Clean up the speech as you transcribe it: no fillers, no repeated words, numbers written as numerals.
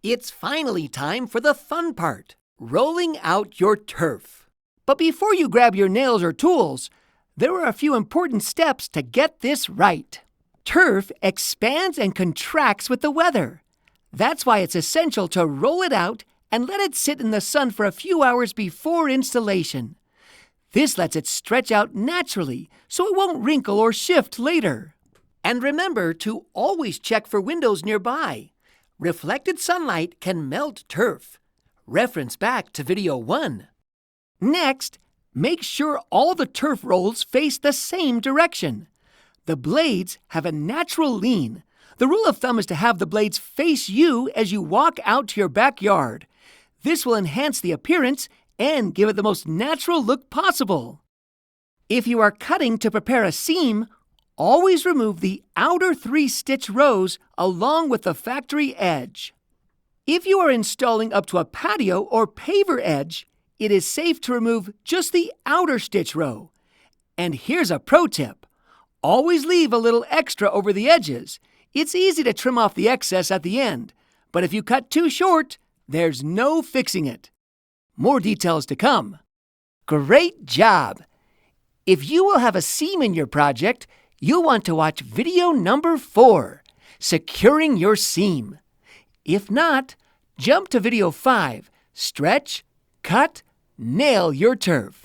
It's finally time for the fun part, rolling out your turf. But before you grab your nails or tools, there are a few important steps to get this right. Turf expands and contracts with the weather. That's why it's essential to roll it out and let it sit in the sun for a few hours before installation. This lets it stretch out naturally so it won't wrinkle or shift later. And remember to always check for windows nearby. Reflected sunlight can melt turf. Reference back to video 1. Next, make sure all the turf rolls face the same direction. The blades have a natural lean. The rule of thumb is to have the blades face you as you walk out to your backyard. This will enhance the appearance and give it the most natural look possible. If you are cutting to prepare a seam, always remove the outer 3-stitch rows along with the factory edge. If you are installing up to a patio or paver edge, it is safe to remove just the outer stitch row. And here's a pro tip. Always leave a little extra over the edges. It's easy to trim off the excess at the end, but if you cut too short, there's no fixing it. More details to come. Great job! If you will have a seam in your project, you'll want to watch video number 4, Securing Your Seam. If not, jump to video 5, Stretch, Cut, Nail Your Turf.